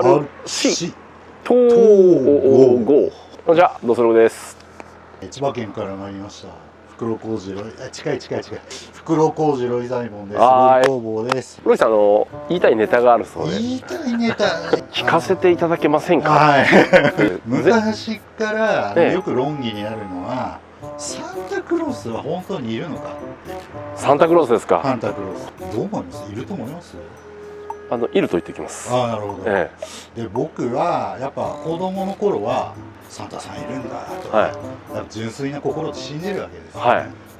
RC 東郷。こんにちは、どうするです。千葉県から参りました。袋小路ロイ、近い。袋小路ロイ左衛門です。ロイ工房です。ロイさん、言いたいネタがあるそうで。言いたいネタ。聞かせていただけませんか。はい。昔からよく論議になるのは、サンタクロースは本当にいるのか。サンタクロースですか。サンタクロース。どう思います？いると思います？いると言ってきます。ああ、なるほど。で、僕はやっぱ子供の頃はサンタさんいるんだとか、純粋な心で信じるわけです、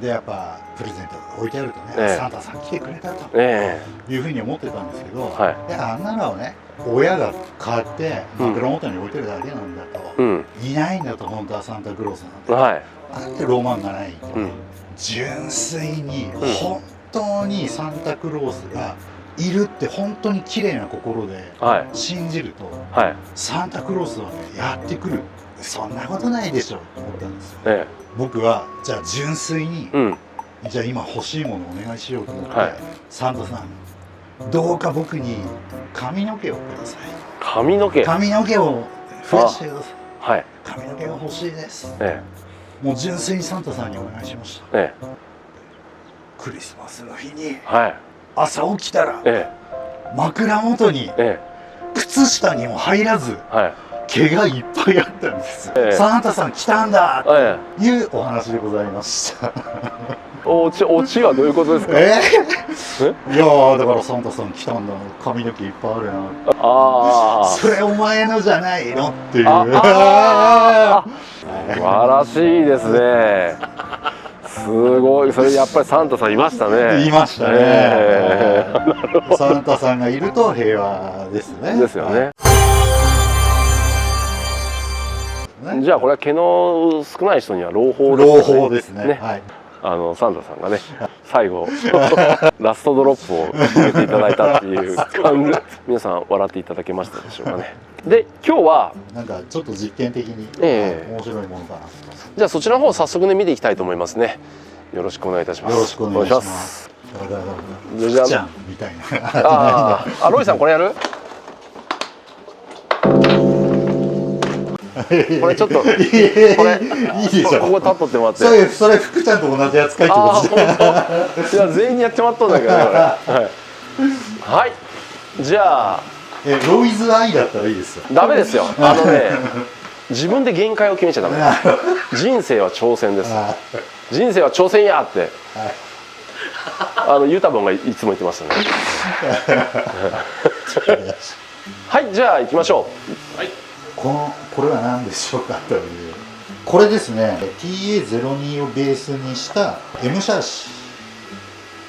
で、やっぱプレゼントが置いてあるとね、サンタさん来てくれたというふうに思ってたんですけど、あんなのをね、親が買って枕元に置いてるだけなんだと、いないんだと、本当はサンタクロースなんて、なんでロマンがないと、純粋に本当にサンタクロースがいるって本当に綺麗な心で信じると、サンタクロースはね、やってくる。そんなことないでしょと思ったんですよ、僕はじゃあ純粋に、じゃあ今欲しいものをお願いしようと思って、サンタさんどうか僕に髪の毛をください。髪の毛を増やしてください。髪の毛が欲しいです、もう純粋にサンタさんにお願いしました、クリスマスの日に、朝起きたら、枕元に、靴下にも入らず、毛がいっぱいあったんです、サンタさん来たんだっていうお話でございましたオチはどういうことですか？いやー、だからサンタさん来たんだ、髪の毛いっぱいあるな、それお前のじゃないのっていう。素晴らしいですね。すごい、それやっぱりサンタさんいましたね。いましたね。サンタさんがいると平和ですね。ですよね。じゃあこれは毛の少ない人には朗報ですね。朗報ですね。サンタさんがね、最後ラストドロップを入れていただいたっていう感じで、皆さん笑っていただけましたでしょうかね。で、今日はなんかちょっと実験的に面白いものかな。じゃあそちらの方早速ね見ていきたいと思いますね。よろしくお願いいたします。よろしくお願いします。じゃあみたいな。ロイさんこれやる？これちょっとこれいいでしょ。ここ立っとってもらって。それ福ちゃんと同じ扱いってことです。いや全員にやってもらったんだけどね。はい。じゃあロイズアイだったらいいですよ。ダメですよ。自分で限界を決めちゃダメ。人生は挑戦です。人生は挑戦やってユタボンがいつも言ってましたね。はい、じゃあ行きましょう。はい。これは何でしょうかという、これですね、 TA02 をベースにした M シャーシ、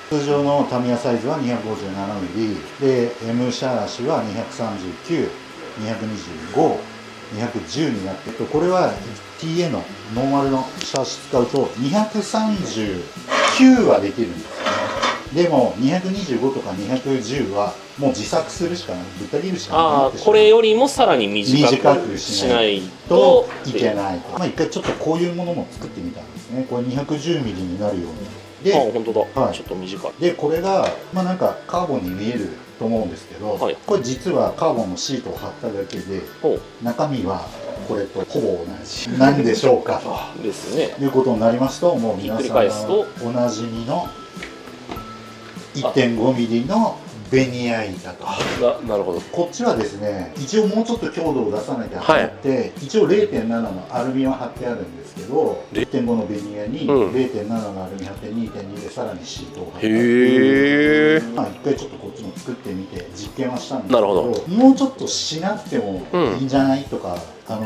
通常のタミヤサイズは 257mm で M シャーシは239、225、210になって、これは TA のノーマルのシャーシ使うと239はできるんですよね。でも225とか210はもう自作するしかない、ぶった切るしかない。これよりもさらに短くしないといけない。一回ちょっとこういうものも作ってみたんですね。これ 210mm になるように。で、本当だ、ちょっと短い。でこれがなんかカーボンに見えると思うんですけど、これ実はカーボンのシートを貼っただけで、中身はこれとほぼ同じなんでしょうかとですね。いうことになりますと、もう皆さんおなじみの 1.5mm のベニヤ板と。なるほど。こっちはですね、一応もうちょっと強度を出さなきゃと思って、一応 0.7 のアルミは貼ってあるんですけど、1.5 のベニヤに 0.7 のアルミ貼って 2.2 でさらにシートを貼って、一回ちょっとこっちも作ってみて実験はしたんですけど、もうちょっとしなくてもいいんじゃないとか、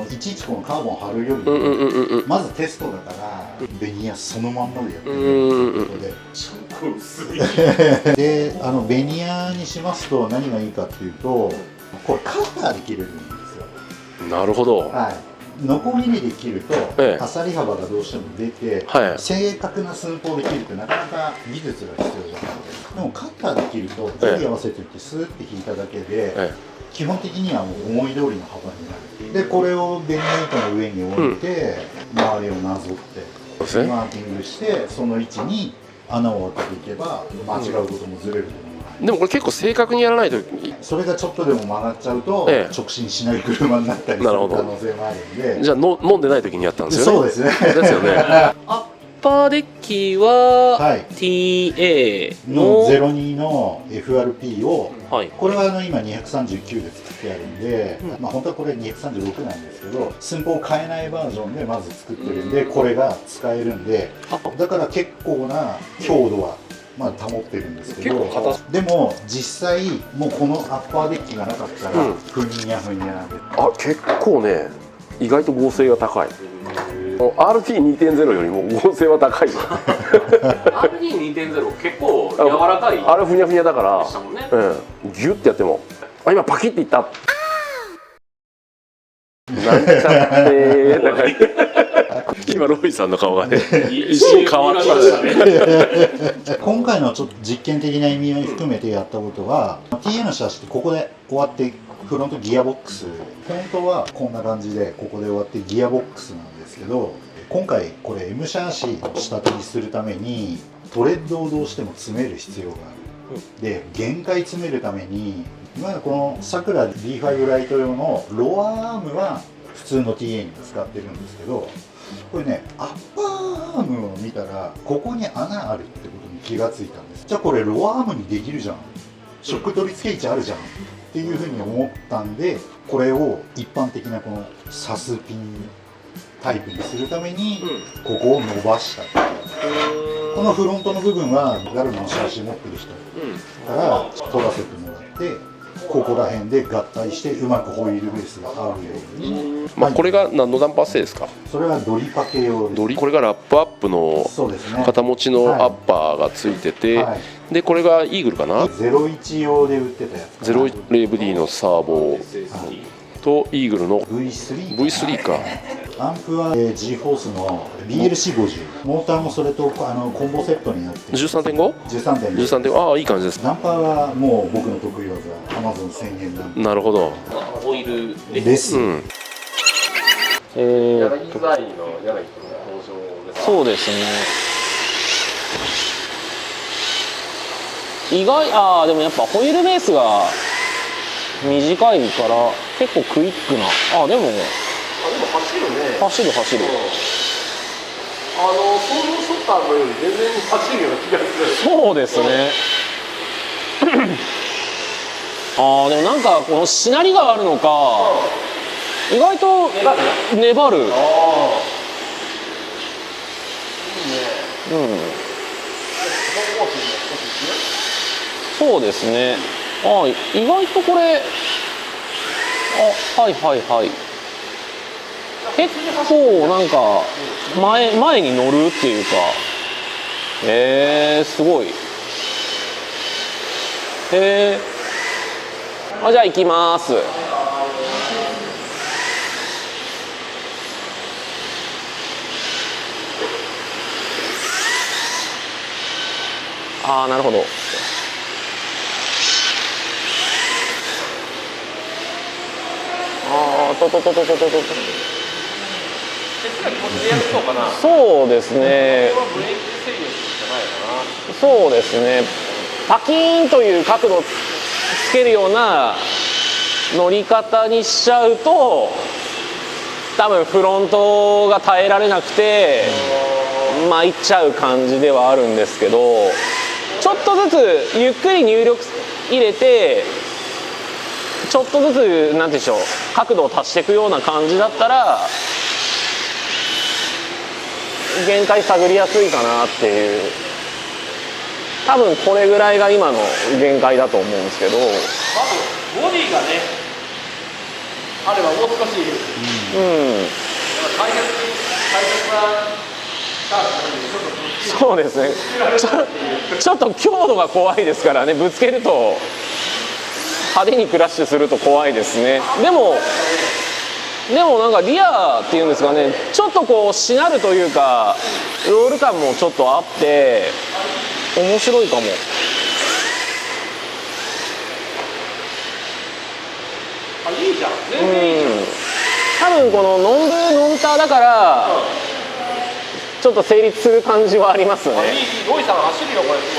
いちいちこのカーボン貼るよりもまずテストだからベニヤそのまんまでやってみるということで、でベニヤにしますと何がいいかっていうと、これカッターで切れるんですよ。なるほど。ノコギリで切るとアサリ幅がどうしても出て、正確な寸法で切るとなかなか技術が必要なので、でもカッターで切ると距離合わせていってスーッて引いただけで、基本的にはもう思い通りの幅になる。でこれをベニヤ板の上に置いて、周りをなぞってマーキングして、その位置に穴を開けていけば間違うこともずれることもない。でもこれ結構正確にやらないと。それがちょっとでも曲がっちゃうと、ええ直進しない車になったりする可なるほど能性もあるんで。じゃあ飲んでない時にやったんですよね。そうですね。ですよね。アッパーデッキははい TA のの、 02の FRP を、はい、これは今239で作ってあるんで、まあ本当はこれ236なんですけど、寸法を変えないバージョンでまず作ってるんで、これが使えるんで、だから結構な強度はまあ保ってるんですけど、結構硬でも実際もうこのアッパーデッキがなかったら、ふにゃふにゃで、あ、結構ね、意外と合成が高い。RT2.0 よりも合成は高いよ。RD2.0 結構柔らかいあれふにゃふにゃだから、したもんね。ギュッてやっても、あ、今パキッていった。なんちゃってなんか今ロイさんの顔がね一瞬変わったね。今回のちょっと実験的な意味合い含めてやったことは、TA のシャシってここで終わってフロントギアボックス、本当はこんな感じでここで終わってギアボックスなんですけど、今回これ M シャーシを下取りするためにトレッドをどうしても詰める必要がある。で限界詰めるために今このさくら D5 ライト用のロアアームは普通の TA に使ってるんですけど、これねアッパーアームを見たらここに穴あるってことに気がついたんです。じゃあこれロアアームにできるじゃん、ショック取り付け位置あるじゃんっていうふうに思ったんで、これを一般的なこのサスピンタイプにするためにここを伸ばしたっていう。このフロントの部分はガルマのシャーシ持ってる人から取らせてもらって、ここら辺で合体してうまくホイールベースが合うように、まあこれが何のダンパー製ですか？それはドリパケ用です。これがラップアップのそうですね、肩持ちのアッパーがついてて、はいでこれがイーグルかな、01用で売ってたやつ、ゼロレーブ D のサーボとイーグルの V3 か。アンプは G フォースの BLC50、モーターもそれとコンボセットになって 13.5？ 13.5、 13.5、ああいい感じです。ダンパーはもう僕の得意技、Amazon 1000円なんでなるほど。オイルでです、うん。柳と材の柳君の登場です。そうですね。意外、でもやっぱホイールベースが短いから結構クイックな。でも走るね。走る。想像しとったのより全然走るような気がする。そうですね。でもなんかこのしなりがあるのか、意外と粘る。そうですね。意外とこれ、はい。結構なんか前に乗るっていうか、すごい。じゃあ行きます。なるほど。そうですね。そうですね。パキーンという角度つけるような乗り方にしちゃうと、多分フロントが耐えられなくて参っちゃう感じではあるんですけど、ちょっとずつゆっくり入力入れて、ちょっとずつなんて言うんでしょう、角度を足していくような感じだったら限界探りやすいかなっていう。多分これぐらいが今の限界だと思うんですけど、ボディがねあればもう少し大切なそうですね。ちょっと強度が怖いですからね。ぶつけると派手にクラッシュすると怖いですね。でもなんかリアっていうんですかね、ちょっとこうしなるというかロール感もちょっとあって面白いかも。いいじゃん。全然いいじゃん。多分このノンブノンターだからちょっと成立する感じはありますね。ロイさん走るよこれす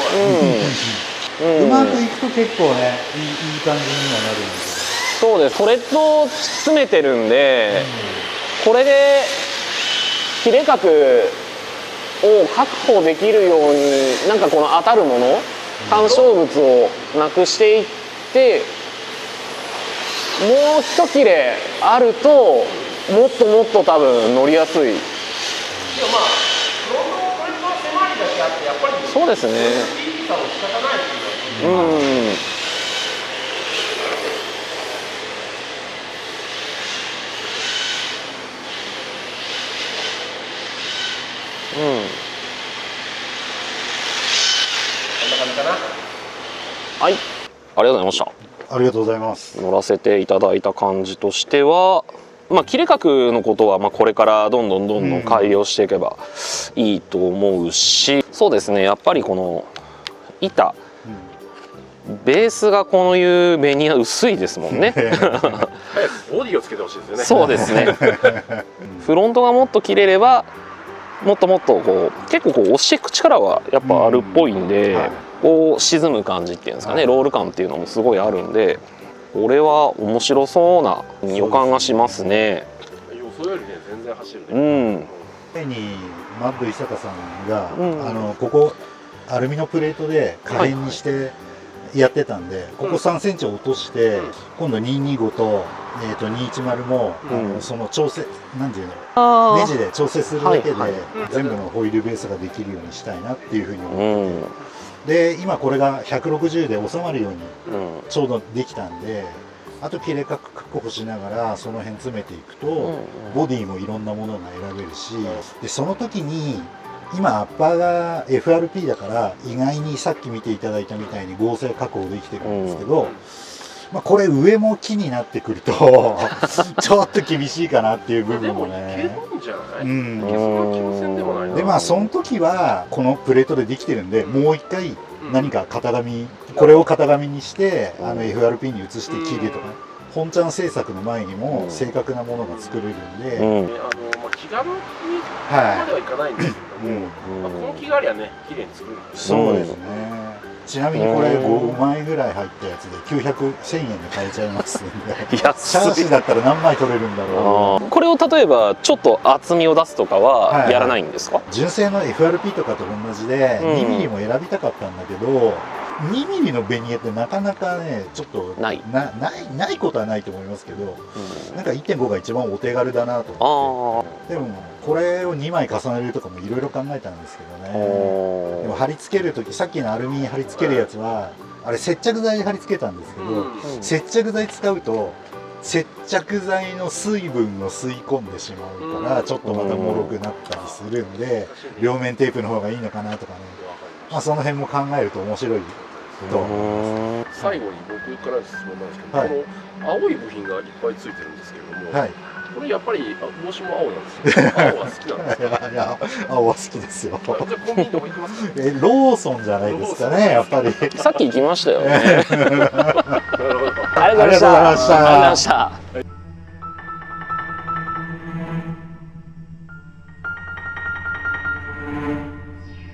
ごい。うんうまくいくと結構ねいい感じにはなるんですそうです。トレッドを詰めてるんで、これで切れ角を確保できるようになんかこの当たるもの干渉物をなくしていって、もう一切れあるともっともっと多分乗りやすい。でもまあフロントのトレッドは狭いだけあってやっぱりそうですね。スピーディーさも仕方ないっていうのはうん。こんな感じかな。はい。ありがとうございました。ありがとうございます。乗らせていただいた感じとしては、まあ、切れ角のことはまあこれからどんどん改良していけばいいと思うし、そうですね、やっぱりこの板、ベースがこういうベニヤ薄いですもんね。早くボディをつけてほしいですよね。そうですね。フロントがもっと切れればもっともっとこう結構こう押していく力はやっぱあるっぽいんで、こう沈む感じっていうんですかね、ロール感っていうのもすごいあるんで、これは面白そうな予感がしますね。予想よりね全然走るね。うん。前にマッド伊坂さんが、うんここアルミのプレートで可変にしてやってたんで、ここ3センチ落として、今度225と、210も、その調整なんていうのネジで調整するだけで、全部のホイールベースができるようにしたいなっていうふうに思ってて、で今これが160で収まるようにちょうどできたんで、あと切れ角確保しながらその辺詰めていくと、ボディもいろんなものが選べるし、でその時に今アッパーが FRP だから意外にさっき見ていただいたみたいに合成確保できてるんですけど、まあ、これ上も木になってくるとちょっと厳しいかなっていう部分もね。いけるんじゃない？そんな気のせんでもないな。でまあその時はこのプレートでできてるんで、もう一回何か型紙、これを型紙にしてFRP に移して切るとか、本ちゃん製作の前にも正確なものが作れるんで、まあ気軽にここまではいかないんですけども、まあこの気がありゃね綺麗に作るんですよ。そうですね。ちなみにこれ5枚ぐらい入ったやつで1000円で買えちゃいますんで、シャーシだったら何枚取れるんだろう。これを例えばちょっと厚みを出すとかはやらないんですか？純正の FRP とかと同じで 2mm も選びたかったんだけど、2mm のベニヤってなかなかねちょっとないことはないと思いますけど、なんか 1.5 が一番お手軽だなと思って。でもこれを2枚重ねるとかもいろいろ考えたんですけどね。でも貼り付ける時、さっきのアルミ貼り付けるやつはあれ接着剤で貼り付けたんですけど、接着剤使うと接着剤の水分を吸い込んでしまうからちょっとまた脆くなったりするんで、両面テープの方がいいのかなとかね、まあその辺も考えると面白いと思います。最後に僕から質問なんですけど、この青い部品がいっぱいついてるんですけれども、これやっぱり帽子も青なんですよ。青は好きなんですか？いや青は好きですよ。じゃあコンビニどこ行きますか？ローソンじゃないですかね、やっぱり。さっき行きましたよね。なるほど。ありがとうございました。ありがとうございました。